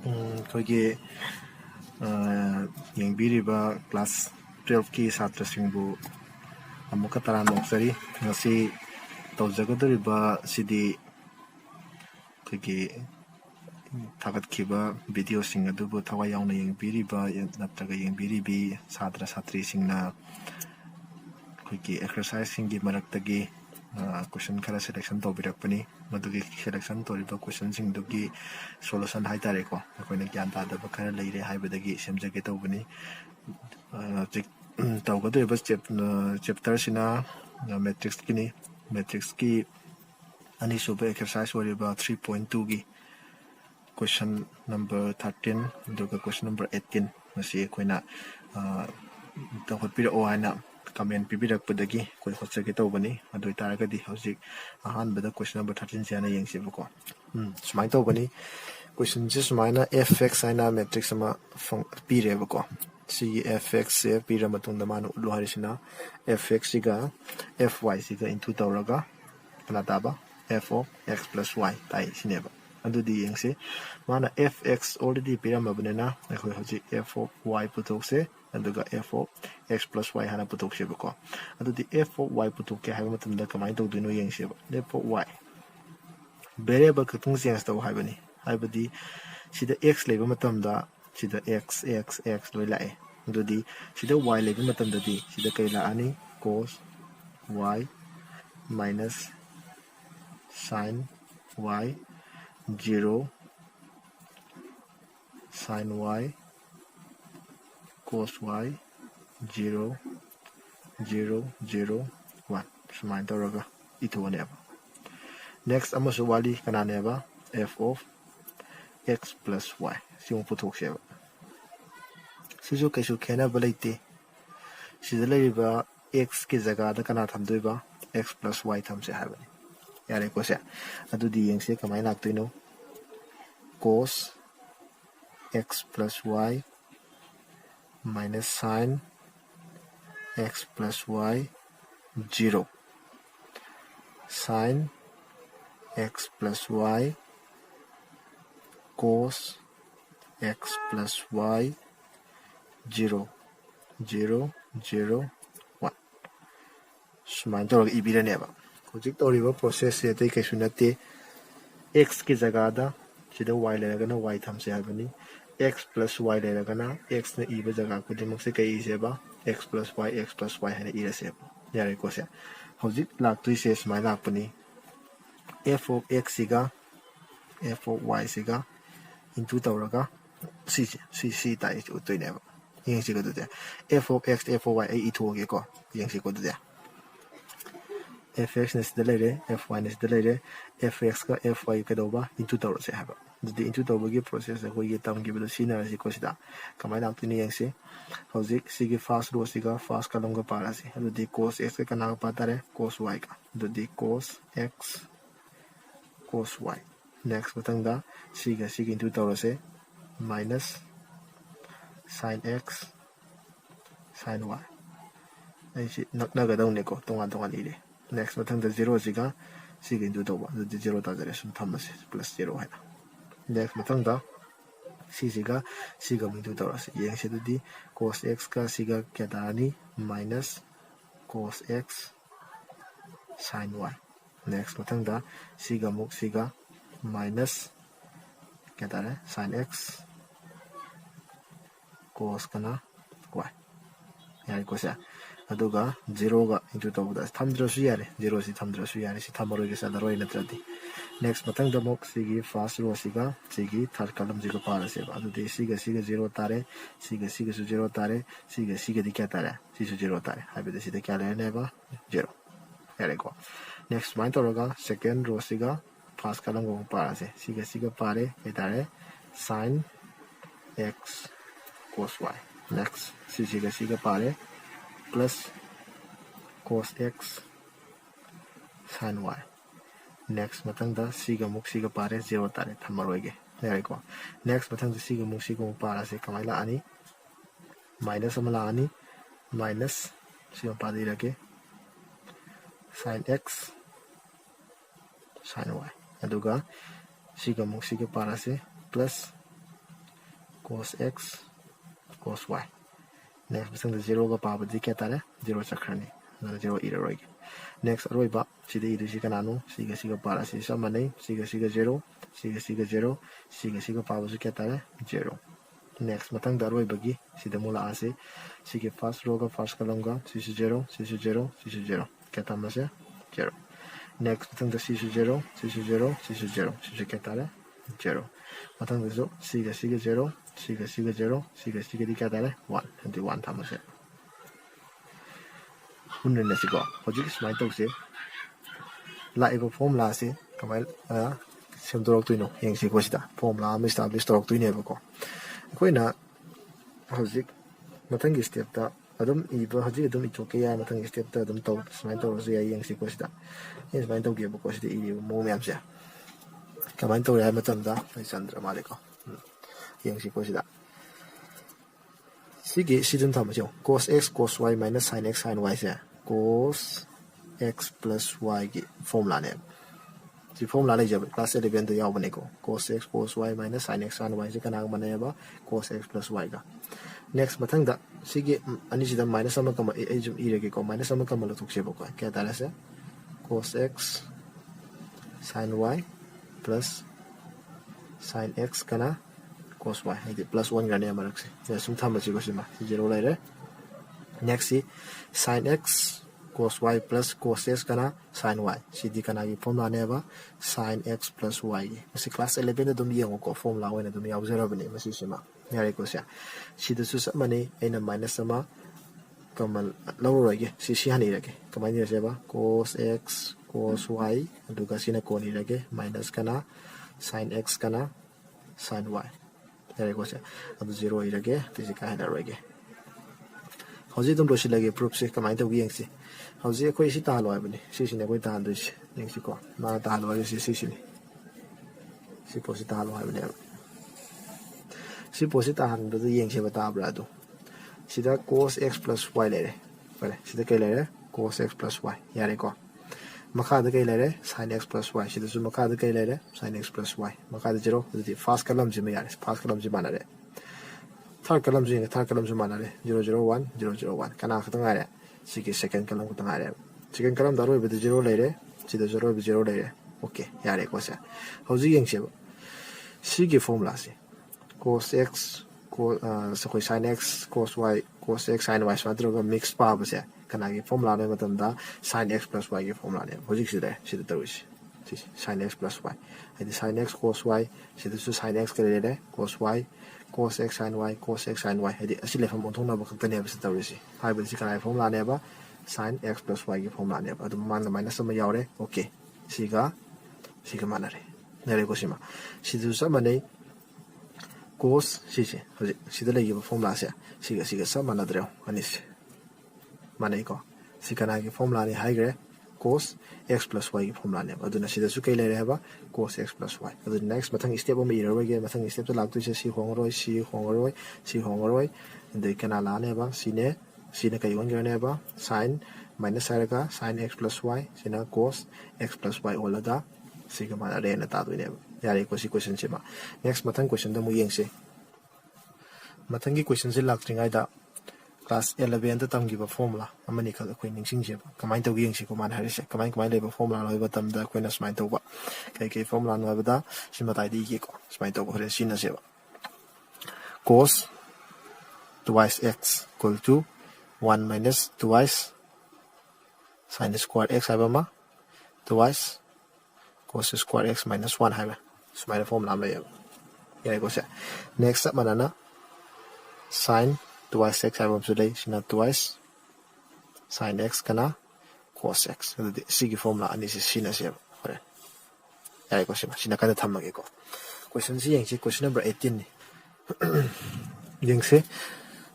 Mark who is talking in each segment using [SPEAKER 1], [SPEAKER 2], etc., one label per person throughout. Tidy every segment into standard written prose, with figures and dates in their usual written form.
[SPEAKER 1] ꯑꯩꯈꯣꯏꯒꯤ ꯌꯦꯡꯕꯤꯔꯤꯕ ꯀ꯭ꯂꯥꯁ 12ꯀꯤ ꯁꯥꯇ꯭ꯔꯁꯤꯡꯕꯨ ꯑꯃꯨꯛꯀ ꯇꯔꯥꯝꯅ ꯉꯁꯤ ꯇꯧꯖꯒꯗꯧꯔꯤꯕ ꯁꯤꯗꯤ ꯑꯩꯈꯣꯏꯒꯤ ꯊꯥꯒꯠꯈꯤꯕ ꯚꯤꯗꯤꯑꯣꯁꯤꯡ ꯑꯗꯨꯕꯨ ꯊꯋꯥꯏ ꯌꯥꯎꯅ ꯌꯦꯡꯕꯤꯔꯤꯕ ꯅꯠꯇ꯭ꯔꯒ ꯌꯦꯡꯕꯤꯔꯤꯕꯤ ꯁꯥꯇ꯭ꯔ ꯁꯥꯇ꯭ꯔꯤꯁꯤꯡꯅ ꯑꯩꯈꯣꯏꯒꯤ ꯑꯦꯛꯁꯔꯁꯥꯏꯖꯁꯤꯡꯒꯤ ꯃꯔꯛꯇꯒꯤ ꯀꯣꯏꯁꯟ ꯈꯔ ꯁꯦꯂꯦꯛꯁꯟ ꯇꯧꯕꯤꯔꯛꯄꯅꯤ ꯃꯗꯨꯒꯤ ꯁꯦꯂꯦꯛꯁꯟ ꯇꯧꯔꯤꯕ ꯀꯣꯏꯁꯟꯁꯤꯡꯗꯨꯒꯤ ꯁꯣꯂꯨꯁꯟ ꯍꯥꯏꯇꯥꯔꯦꯀꯣ ꯑꯩꯈꯣꯏꯅ ꯒ꯭ꯌꯥꯟ ꯇꯥꯗꯕ ꯈꯔ ꯂꯩꯔꯦ ꯍꯥꯏꯕꯗꯒꯤ ꯁꯦꯝꯖꯒꯦ ꯇꯧꯕꯅꯤ ꯍꯧꯖꯤꯛ ꯇꯧꯒꯗꯧꯔꯤꯕ ꯆꯦꯞꯇꯔꯁꯤꯅ ꯃꯦꯇ꯭ꯔꯤꯛꯁꯀꯤꯅꯤ ꯃꯦꯇ꯭ꯔꯤꯛꯁꯀꯤ ꯑꯅꯤꯁꯨꯕ ꯑꯦꯛꯁꯔꯁꯥꯏꯖ ꯑꯣꯏꯔꯤꯕ 3.2ꯒꯤ question number 13 ꯑꯗꯨꯒ question number 18 ꯃꯁꯤ ꯑꯩꯈꯣꯏꯅ ꯇꯧꯈꯠꯄꯤꯔꯛꯑꯣ ꯍꯥꯏꯅ ꯀꯃꯦꯟ ꯄꯤꯕꯤꯔꯛꯄꯗꯒꯤ ꯑꯩꯈꯣꯏ ꯍꯣꯠꯆꯒꯦ ꯇꯧꯕꯅꯤ ꯑꯗꯨ ꯑꯣꯏꯇꯥꯔꯒꯗꯤ ꯍꯧꯖꯤꯛ ꯑꯍꯥꯟꯕꯗ question number 13ꯁꯦ ꯍꯥꯟꯅ ꯌꯦꯡꯁꯦꯕꯀꯣ ꯁꯨꯃꯥꯏꯅ ꯇꯧꯕꯅꯤ ꯀꯣꯏꯁꯟꯁꯦ ꯁꯨꯃꯥꯏꯅ fx ꯍꯥꯏꯅ ꯃꯦꯇ꯭ꯔꯤꯛꯁ ꯑꯃ ꯄꯤꯔꯦꯕꯀꯣ ꯁꯤꯒꯤ fxꯁꯦ ꯄꯤꯔ ꯃꯇꯨꯡꯗ ꯃꯥꯅ ꯎꯠꯂꯨ ꯍꯥꯏꯔꯤꯁꯤꯅ fx ꯁꯤꯒ fy ꯁꯤꯒ ꯏꯟꯇꯨ ꯇꯧꯔꯒ ꯀꯅꯥ ꯇꯥꯕ f of x plus y ꯇꯥꯏ ꯁꯤꯅꯦꯕ ꯑꯗꯨꯗꯤ ꯌꯦꯡꯁꯤ ꯃꯥꯅ fx already ꯄꯤꯔꯝꯃꯕꯅꯤꯅ ꯑꯩꯈꯣꯏ ꯍꯧꯖꯤꯛ f of y ꯄꯨꯊꯣꯛꯁꯦ ꯑꯗꯨꯒ f of x plus y ꯍꯥꯟꯅ ꯄꯨꯊꯣꯛꯁꯦꯕꯀꯣ ꯑꯗꯨꯗꯤ f of y ꯄꯨꯊꯣꯛꯀꯦ ꯍꯥꯏꯕ ꯃꯇꯝꯗ ꯀꯃꯥꯏꯅ ꯇꯧꯗꯣꯏꯅꯣ ꯌꯦꯡꯁꯦꯕ f of y ꯚꯦꯔꯤꯑꯦꯕꯜ ꯈꯛꯇꯪ ꯆꯦꯟꯖ ꯇꯧ ꯍꯥꯏꯕꯅꯤ ꯍꯥꯏꯕꯗꯤ ꯁꯤꯗ x ꯂꯩꯕ ꯃꯇꯝꯗ ꯁꯤꯗ x ꯂꯣꯏ ꯂꯥꯛꯑꯦ ꯑꯗꯨꯗꯤ ꯁꯤꯗ y ꯂꯩꯕ ꯃꯇꯝꯗꯗꯤ ꯁꯤꯗ ꯀꯩ ꯂꯥꯛꯑꯅꯤ cos y minus sin y 0 sin y cos y 0 0 0 1 ꯁꯨꯃꯥꯏꯅ ꯇꯧꯔꯒ ꯏꯊꯣꯛꯑꯅꯦꯕ next ꯑꯃꯁꯨ ꯋꯥꯠꯂꯤ ꯀꯅꯥꯅꯦꯕ f of x plus y ꯁꯤꯃꯨꯛ ꯄꯨꯊꯣꯛꯁꯦꯕ ꯁꯤꯁꯨ ꯀꯩꯁꯨ ꯈꯦꯠꯅꯕ ꯂꯩꯇꯦ ꯁꯤꯗ ꯂꯩꯔꯤꯕ x ꯀꯤ ꯖꯒꯥꯗ ꯀꯅꯥ ꯊꯝꯗꯣꯏꯕ x plus y ꯊꯝꯁꯦ ꯍꯥꯏꯕꯅꯤ ꯌꯥꯔꯦꯀꯣ ꯁꯦ ꯑꯗꯨꯗꯤ ꯌꯦꯡꯁꯦ ꯀꯃꯥꯏꯅ ꯂꯥꯛꯇꯣꯏꯅꯣ cos x plus y minus sin x plus y 0 sin x plus y cos x plus y 0 0 0 1 ꯁꯨꯃꯥꯏꯅ ꯇꯧꯔꯒ ꯏꯕꯤꯔꯅꯦꯕ ꯍꯧꯖꯤꯛ ꯇꯧꯔꯤꯕ ꯄ꯭ꯔꯣꯁꯦꯁꯁꯦ ꯑꯇꯩ ꯀꯩꯁꯨ ꯅꯠꯇꯦ x ꯀꯤ ꯖꯒꯥꯗ ꯁꯤꯗ y ꯂꯩꯔꯒꯅ y ꯊꯝꯁꯦ ꯍꯥꯏꯕꯅꯤ x plus y ꯂꯩꯔꯒꯅ x ꯅ ꯏꯕ ꯖꯒꯥ ꯈꯨꯗꯤꯡꯃꯛꯁꯦ ꯀꯩ ꯏꯁꯦꯕ x plus y ꯍꯥꯏꯅ ꯏꯔꯁꯦꯕ ꯌꯥꯔꯦꯀꯣ ꯁꯦ ꯍꯧꯖꯤꯛ ꯂꯥꯛꯇꯣꯏꯁꯦ ꯁꯨꯃꯥꯏꯅ ꯂꯥꯛꯄꯅꯤ f of x ꯁꯤꯒ f of y ꯁꯤꯒ ꯏꯟꯇꯨ ꯇꯧꯔꯒ ꯁꯤ ꯇꯥꯏ ꯎꯠꯇꯣꯏꯅꯦꯕ ꯌꯦꯡꯁꯤꯀꯣ ꯑꯗꯨꯗꯤ f of x f of y ꯑꯩ ꯏꯊꯣꯛꯑꯒꯦꯀꯣ ꯌꯦꯡꯁꯤꯀꯣ ꯑꯗꯨꯗꯤ fx ꯅ ꯁꯤꯗ ꯂꯩꯔꯦ fy ꯅ ꯁꯤꯗ ꯂꯩꯔꯦ fx ꯀ fy ꯀꯩꯗꯧꯕ ꯏꯟꯇꯨ ꯇꯧꯔꯁꯦ ꯍꯥꯏꯕ ꯑꯗꯨꯗꯤ ꯏꯟꯇꯨ ꯇꯧꯕꯒꯤ ꯄ꯭ꯔꯣꯁꯦꯁ ꯑꯩꯈꯣꯏꯒꯤ ꯇꯝꯈꯤꯕꯗꯣ ꯁꯤꯖꯤꯟꯅꯔꯁꯤꯀꯣ ꯁꯤꯗ ꯀꯃꯥꯏꯅ ꯂꯥꯛꯇꯣꯏꯅꯣ ꯌꯦꯡꯁꯤ ꯍꯧꯖꯤꯛ ꯁꯤꯒꯤ ꯐꯥꯔꯁ ꯔꯣꯁꯤꯒ ꯐꯥꯔꯁט ꯀꯂꯝꯒ ꯄꯥꯔꯁꯤ ꯑꯗꯨꯗꯤ cos x ꯀ ꯀꯅꯥꯒ ꯄꯥ ꯇꯥꯔꯦ cos y ꯒ ꯑꯗꯨꯗꯤ cos x cos y next ꯃꯊꯪꯗ ꯁꯤꯒ ꯏꯟꯇꯨ ꯇꯧꯔꯁꯦ minus sin x sin y ꯑꯩꯁꯤ ꯅꯛꯅꯒꯗꯧꯅꯦꯀꯣ ꯇꯣꯉꯥꯟ ꯇꯣꯉꯥꯟ ꯏꯔꯦ next ꯃꯊꯪꯗ 0 ꯁꯤꯒ ꯏꯟꯇꯨ ꯇꯧꯕ ꯑꯗꯨꯗꯤ 0 ꯇꯥꯖꯔꯦ ꯁꯨꯝ ꯊꯝꯃꯁꯤ +0 ꯍꯥꯏꯅ nextꯃꯊꯪꯗ ꯁꯤꯒ ꯏꯟꯇꯨ ꯇꯧꯔꯁꯤ ꯌꯦꯡꯁꯤ ꯑꯗꯨꯗꯤ cos x ꯀ ꯁꯤꯒ ꯀꯌꯥ ꯇꯥꯔꯅꯤ minus cos x sin y next ꯃꯊꯪꯗ ꯁꯤꯒ minus kaya tare sin x cos kana y yari ko siya aduga 0 ga into tawda thamdrasu yare 0 si thamdrasu yare si thamaroi ga sadaroi natradi next matang da mok sigi first row siga sigi third column jiga para se ba adu siga 0 tare siga su 0 tare siga di kya tare si su 0 tare habi da sida kya le ne ba 0 yare ko next mind toroga second row siga first column go para se siga pare etare sin x cos y next siga pare plus cos x sin y next matang da siga pare 0 tare thamaroi ge yare ko next matang da siga para se kamai la ani minus amala ani minus siga padi rake sin x sin y aduga siga para se plus cos x cos y. Next matang da 0 ga pabadi kya tare 0 chakrani. 0 iraroi. Next aroiba sida idu si kananu siga para si samane siga 0 siga 0 siga pabasu kya tare 0. Next matang da aroiba gi sida mula ase siga first row ga first column ga si 0 kya tamase 0. Next matang da si 0 kya tare 0. matang da so siga 0 siga di kya tare 1 and 1 tamase. Unne na sigo hojik smai to se la ego formula se kamai sem dorok tuino yeng si ko sida formula am establish dorok tuine ba ko koina hojik matang gi step ta adum iba hojik adum itoke ya matang gi step ta adum to smai to se ya yeng si ko sida yes smai to gi ba ko sida i mo me am se kamai to ya matam da ai sandra male ko yeng si ko sida sige sidun tamajo cos x cos y minus sin x sin y se cos x plus y की formula ने जी formula ले जब class 11 तो याव बने को cos x cos y minus sin x sin y से कनाग बने अब cos x plus y का next मतंग दा सिगे अनि जिदा minus sama कम ए जम ई रगे को minus sama कम लो तुक से बको क्या तारे से cos x sin y plus sin x कना cos y है plus 1 करने हमारे से ये सुनता मची को सिमा 0 ले रहे next sin x cos y plus cos x kana sin y sidi kana gi formula ne ba sin x plus y masi class 11 dum yengo ko formula wena dum yaw zero bane masi sima yare ko sia sida su sa mane ena minus sama kamal law roge si hani rage kamai ni se ba cos x cos y aduga sina ko ni rage minus kana sin x kana sin y yare ko sia adu zero irage tisi ka hana roge hauji dum roshi lage proof se kamai to gi yengsi hauji ko isi ta lo abani si ne ko ta andu si yengsi ko ma ta lo si ni si po si ta lo abani si po si ta han do yengsi ba ta bra do si da cos x plus y le re vale si da ke le re cos x plus y yare ko makha da ke le re sin x plus y si da su makha da ke le re sin x plus y makha da 0 di first column ji me yare first column ji bana re third column ji mana re 001 001 kana khatang are sigi second column khatang are second column da roi be 0 le re sida 0 be 0 le re okay yare ko sa hauji yeng se sigi formula se cos x so ko sin x cos y cos x sin y so adro mix pa ba se kana gi formula ne matam da sin x plus y gi formula ne hauji sida tawi sin x plus y adi sin x cos y sida su sin x ke le re cos y cos x sin y cos x sin y adi asile fam on thongna ba khakane ba tawrisi hai ba sikana formula ne ba sin x plus y gi formula ne ba adu man minus sama yawre okay siga manare nare ko sima sidu sa mane cos sije hoje sida le gi formula se siga sa manadre anis mane ko sikana gi formula ne hai gre cos x plus y की formula ने अदुना सिदा सु कै ले रे हबा cos x plus y अदु next मथंग step म इरर गे मथंग स्टेप त लागतु से सी होंगरोय दे केना ला ने बा सीने कै वन गे ने बा sin minus का sin x plus y सिना cos x plus y ओलदा सिगा मा रे न ता दुने यारे को सी क्वेश्चन से मा next मथंग क्वेश्चन द मु येंग से मथंग की क्वेश्चन से लागत्रिंगाय दा class 11 ta tamgi ba formula amani kha koi ningsing je kamai to yeng si ko man harise kamai le ba formula loi ba tam da koi na smai to ba kai formula no ba da sima dai di ko smai to ko re sin na se ba cos twice x equal to 1 minus twice sin square x ba ma twice cos square x minus 1 ha ba smai formula ma ya ko se next up manana sin twice x have today sina twice sin x kana cos x the sigi formula ani se sina se ore ai ko sina kana thamage ko question si yengsi question number 18 ni yengse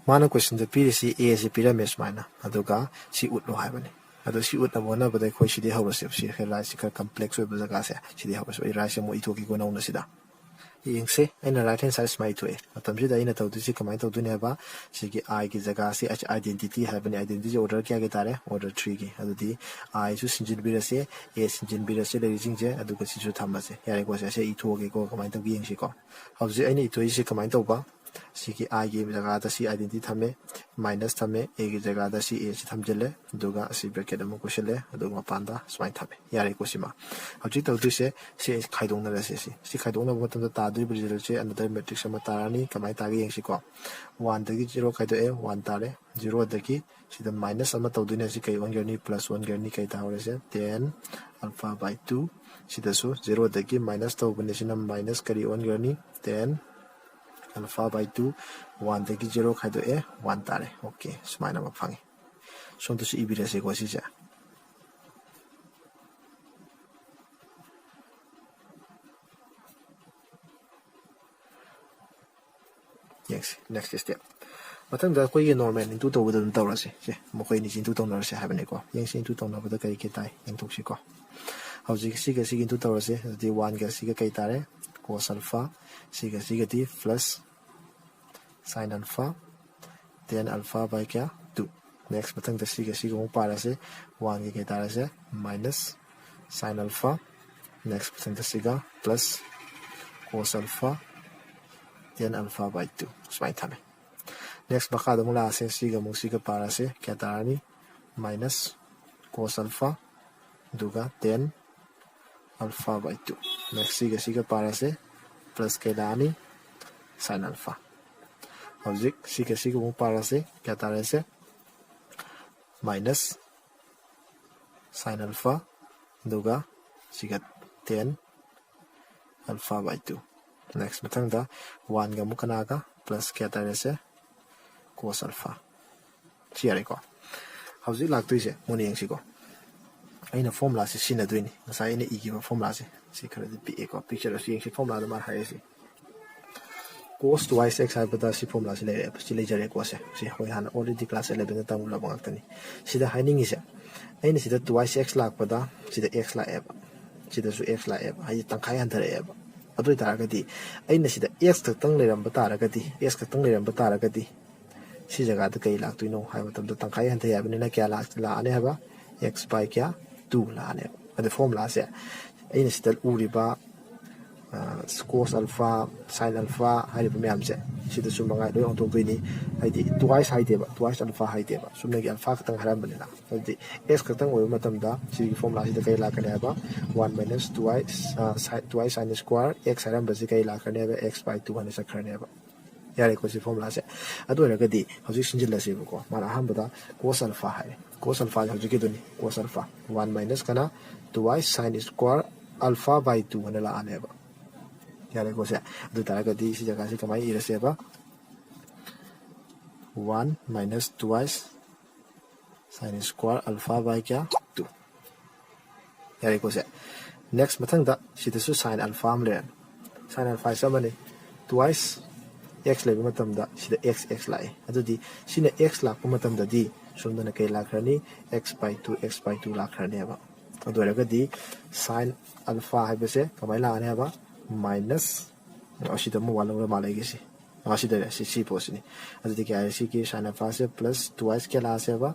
[SPEAKER 1] mana question the pdc a se pyramid mana aduga si ut lo haibani adu si ut na bona bada khoi si de hawa se si khela si ka complex we baza ka se si de hawa so ira se mo itoki ko na una sida yengse ena right hand side smai to e matam ji da ina to si kamai to dune ba si ki I ki jaga si h identity have an identity order kya ke tare order 3 ki adu di I su sinjin bi rase a sinjin bi rase le jing je adu ka si su tham ba se yare ko se itoki ko kamai to yengsi ko hauji aina itoki si kamai to ba सिगी I की जगह दा सी identity थमे minus थमे A की जगह दा सी A सी थमजले दुगा सी bracket अमु कुशले दुगा पांदा स्माइ थमे यारे कुसिमा हौजी तौदिसे से खाइदोंना रसे सी खाइदोंना मतम तादुइ रिजल्ट से अनदर मैट्रिक्स अमा तारानी कमाइ तागे यंगसिको 1 दगी 0 खाइदो ए 1 तारे 0 दगी सिदा माइनस अमा तौदुने सि कई 1 गर्नी प्लस 1 गर्नी कई तावरेसे 10 अल्फा बाय 2 सिदासु 0 दगी माइनस तौबने सिना माइनस करी 1 गर्नी 10 अल्फा बाय 2 1 दगी 0 खाइदो ए 1 तारे ओके स्माइना मा फांगे सोंतो सि इबिरेसे को सिजा yes next step मतंग दा कोई नॉर्मल इनटू तौबद दम तौरसे से मखै नि इनटू तौनरसे हाबने को यंग इनटू तौनबदा कई के ताई यंतोक्सि को हौजी सी इनटू तौरसे दी 1 गा सी कई तारे cos alpha C the plus sin alpha 10 alpha by क्या 2 next मतंग दा सी को पारसे 1 के तारे से minus sin alpha next मतंग दा सी plus cos alpha 10 alpha by 2 स्माइ थामे next baka da mula se siga para se kya tarani minus cos alpha duga 10 alpha by 2 next siga para se plus ke dani sin alpha object siga mu para se kya tarani se minus sin alpha duga siga 10 alpha by 2 next matang da 1 ga mukana ga plus kya tarani se cos alpha siare ko hauji laktui se moni yeng si ko aina formula se sina duini nasa ina e ki formula se si khara di p ko picture si yeng si formula da mar hai si cos twice x hai bata si formula se le si le jare ko se si hoi han already class 11 da tamu la bang tani sida haining ise aina sida twice x lak pada sida x la eba sida su x la eba ai tangkai han thare eba adoi taragadi aina sida x tang le ram bata taragadi x tang le ram bata taragadi सी जगह तो कई लाख तुइनो हाय मतलब तो तंखाई हंते याबने ना क्या ला आने हबा x by क्या 2 ला आने अदे फॉर्मूला से इन सिदल उरिबा cos alpha sin alpha हाय बमेम से सिद सुमंगा दो ऑन तो बेनी हाइदि twice हाइदेबा twice alpha हाइदेबा सुमने की alpha खतंग हराम बनेना हाइदि x खतंग ओय मतम दा सी की फॉर्मूला सिद कई ला कने हबा 1 minus twice sin square x हराम बसे कई ला कने हबा x by 2 हने सकरने हबा यारे को सी फॉर्मूला से अदो रगदी हजि सिंजिल से बको मारा हम बता cos alpha है cos alpha हजि के दुनी cos alpha 1 minus kana twice sin square alpha by 2 हने ला आने बा यारे को से अदो तरगदी सी जगह से कमाई इरसे बा 1 minus twice sin square alpha by क्या 2 यारे को से next मथंग दा सिदसु sin alpha हम ले sin alpha समने twice x लेबे मतम दा सिदा x लाए अदुदी सिना x लाप मतम दा दी सुमदना कई लाखरनी x by 2 लाखरने हबा अदोरगदी sin alpha हाइबसे कमाई लाने हबा माइनस असिदा मु वाला मालेगे सी असिदा सी पोसनी अदुदी क्या सी की sin alpha से प्लस twice के लासे हबा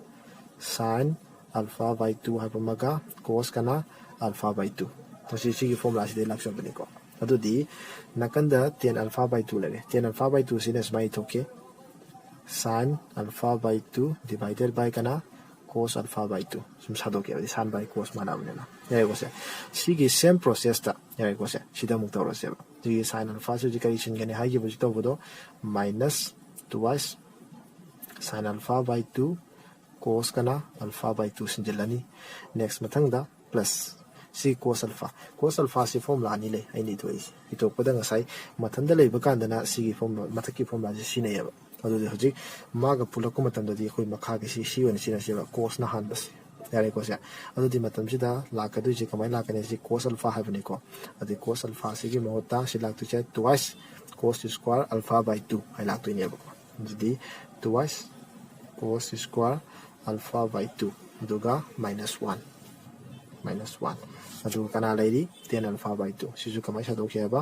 [SPEAKER 1] sin alpha by 2 हाइबा मगा cos kana alpha by 2 तो सी की फॉर्मूला से लाक्सन बने को अदुदी nakanda 10 alpha by 2 lare 10 alpha by 2 sin smai thoke sin alpha by 2 divided by kana cos alpha by 2 sum sado ke sin by cos mana bana yare ko se si gi same process ta yare ko se sida muk tawro se ji sin alpha se ji kai sin gane ha gi bu to bodo minus twice sin alpha by 2 cos kana alpha by 2 sin jelani next mathang da plus si cos alpha si formula ni le ai ni to is ito pada ngasai mathanda leiba kandana si gi formula mathaki formula ji sine yaba adu de hoji maga pulako matanda di khoi makha gi si wen sina se cos na han bas yare ko se adu di matam si da la ka du ji kamai la kane si cos alpha ha bane ko adu cos alpha si gi mohta si la tu che twice cos square alpha by 2 ai la tu ni yaba di twice cos square alpha by 2 duga minus 1 adu kana lady 10 alpha by 2 sisu kamai sa do ba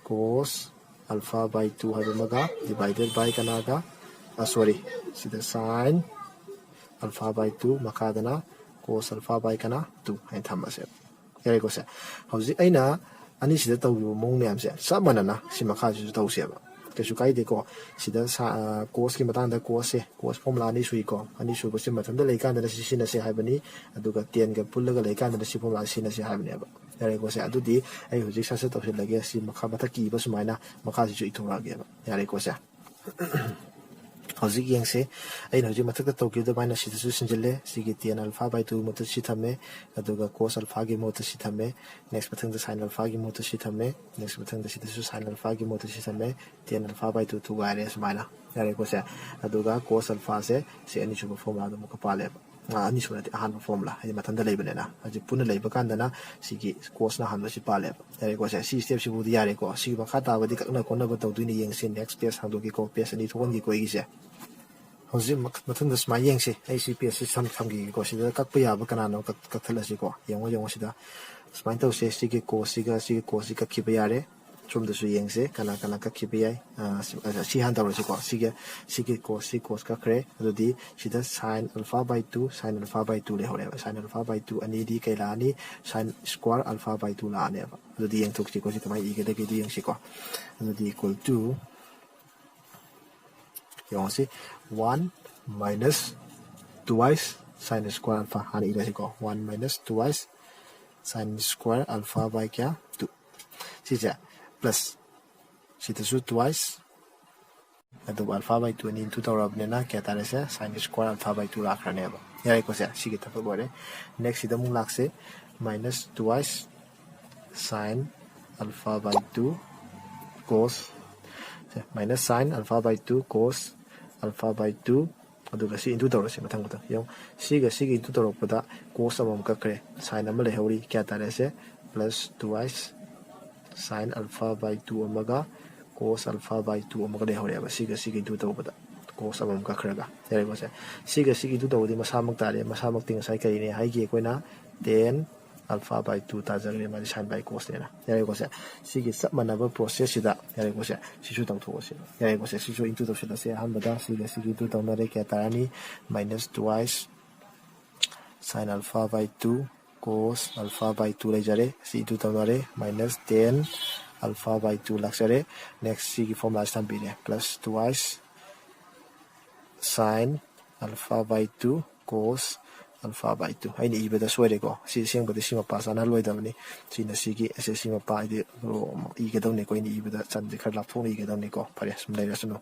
[SPEAKER 1] cos alpha by 2 habu maga divided by kana ga sorry sida sin alpha by 2 makadana cos alpha by kana 2 hai thamase yare ko se hauji aina ani sida taw mong myam se samanana si makha ju taw se ba kaisu kaide ko sida course ki matang da course formula ni sui ko ani su basi matham da leikan da sina se haibani aduga 10 ga pullaga leikan da si formula sina se haibani ba yare ko se adudi ai hojik sa to se lage si makha matha ki ba sumaina makha si ithora ge ba yare ko se hojik yang se ai hojik mathak da tokyo da baina sidu sinjile sigi 10 alpha by 2 mota si thame aduga cos alpha gi mota si thame next mathang da sin alpha gi mota si thame next mathang da sidu sin alpha gi mota si thame 10 alpha by 2 tu ga re sumaina yare ko se aduga cos alpha se ani chuba formula da muka pale ani sura de han formula ai mathang da leibane na aji puna leiba kan da na sigi cos na han si pale yare ko se si step si bu yare ko si ba khata ba di kakna ko na ba tawdu ni yeng sin next page hang do gi ko page ani thon gi ko gi se hojik mathang da smai yeng se ai si page si sam gi ko si da kak pa ya ba kana no kak thala si ko yong si da smai taw se sigi ko si ka ki ba yare chum da su yeng se kana kak ki ba yai si han taw si ko sigi cos ka kre adudi sida sin alpha by 2 le hore sin alpha by 2 ani di kai la ni sin square alpha by 2 la ne ba adudi yeng thuk si ko si kamai i ge da ge di yeng si ko adudi equal to yong si 1 minus twice sin square alpha hani ila si ko 1 minus twice sin square alpha by kya 2 si ja plus si to twice adu alpha by 2 ni 2 tawrab ne na kya tare se sin square alpha by 2 la khrane ba yai ko se si ge thap bore next ida mung lak se minus twice sin alpha by 2 cos minus sin alpha by 2 cos alpha by 2 aduga si into tawra se mathang mathang yong si into tawra pada cos amam ka kre sin am le hori kya tare se plus twice sin alpha by 2 amaga cos alpha by 2 amaga le hori ba si into tawra pada cos amam ka kre ga yare ko se si into tawra di masamak tare masamak ting sai kai ne hai ge koina 10 alpha by 2 ta jagre ma sin by cos ne na yare ko se si sab manaba process ida yare ko se si su tang tho se yare ko se si su into tawra se han bada si into tawna re kya tarani minus twice sin alpha by 2 cos alpha by 2 le jare si into tawna re minus 10 alpha by 2 laksare next si ki formula stam bi ne plus twice sin alpha by 2 cos alpha by 2 ai ni ibeda soire ko si sing bada sima pa sana loi damni si na si ki ss sima pa ide i ge dawne ko ni ibeda chan de khar lap thong i ge dawne ko pare sum lai rasno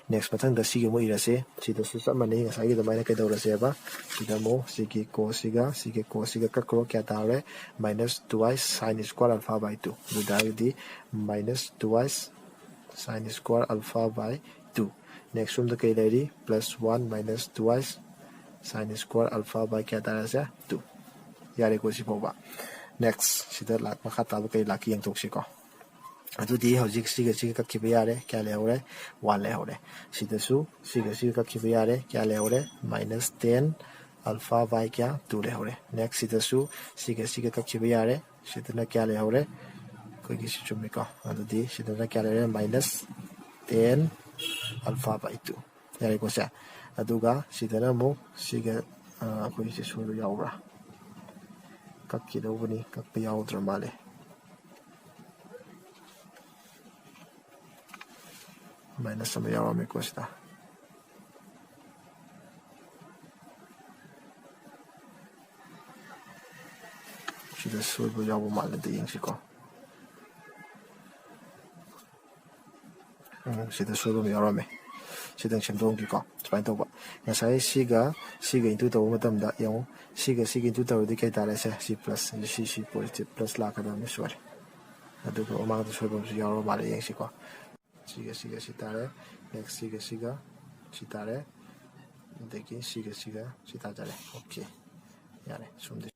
[SPEAKER 1] next mathang da si ge mo ira se si da su sa mane nga sai ge da mai ka dawra se ba si da mo si ki ko si ga ka ko kya ta re minus twice sin square alpha by 2 du da di minus twice sin square alpha by 2 next sum da kai lai plus 1 minus twice sin square alpha by kya tara se 2 yare ko si boba next sida lak makha ta ba kai lak yang tok si ko adu di hojik si ka ki ba yare kya le hore 1 le hore sida su si ka ki ba yare kya le hore minus 10 alpha by kya 2 le hore next sida su si ka ki ba yare sida na kya le hore ko gi si chumi ko adu di sida na kya le minus 10 alpha by 2 yare ko sa aduga sidana mo siga ko isi suru yaura kakki da ubani kakpa yaudra male minus sama yaura me ko sta sida suru yaura male da yin siko sida suru yaura me sidang shendong ki ko try to ba na sai siga into to matam da yung siga into to di kai tare se c plus c positive plus la ka da me sure adu ko ma da sure ba su yaro ba le yang si ko siga si tare next siga si tare deki siga si ta tare okay yare sum de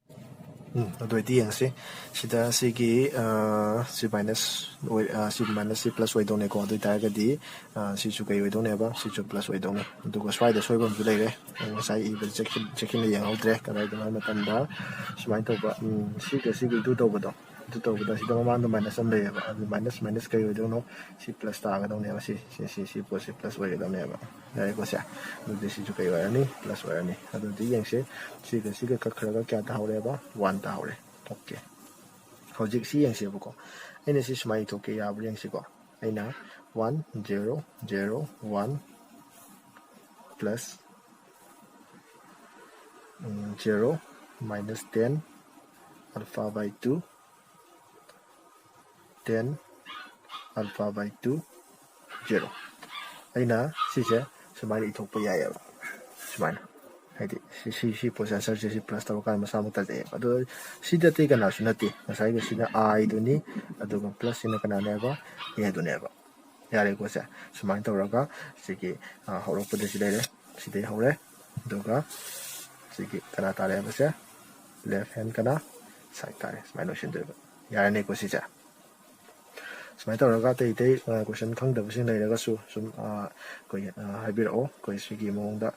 [SPEAKER 1] adu di yang si sida sigi c minus c plus way dong ne ko adu ta ga di si su kai way dong ne ba si su plus way dong ne adu ko swai da swai bom ju lai re sai I ba checking le yang out re ka dai da ma tam da swai to ba sigi du to ba do sida ma da minus am le ba minus kai way dong no c plus ta ga dong ne ba si plus way dong ne ba dai ko sa adu si su kai way ni plus way ni adu di yang se siga ka khra ga kya ta hore ba 1 ta hore okay hojik si yang se bu ko aina si smai to ke ya bu yang si ko aina 1 0 0 1 plus 0 minus 10 alpha by 2 10 alpha by 2 0 aina sise sumai ithokpa yayaba sumaina haidi si processor si plus tawkan masa mukta de ado sida te kana sunati masai ga sida I duni ado plus sina kana neba ye duneba yare ko sa sumai tawraga sigi horokpa de sidere sidai hore doga sigi kana tare base left hand kana side tare sumai no shin de yare ne ko sija sumai tawraga te question khang da bsing nei raga su sum ko habiro ko sigi mongda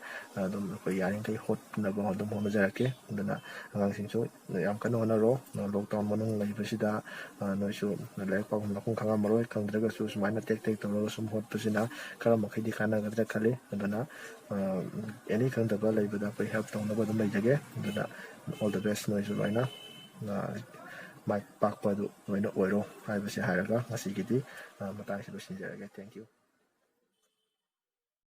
[SPEAKER 1] dum ko yaring kai hot na ba dum hom jarake dana angang sing su yam kan hona ro lockdown monung lai basida no su lai pa hom khung khanga maroi khang draga su sumai na tek to sum hot pasina kala makhai di khana gadra khale dana any khang da ba lai bada ko help tong na ba dum lai jage dana all the best no su laina mai pak pa du noina oiro hai basi haraga masigidi matai si losinjarage thank you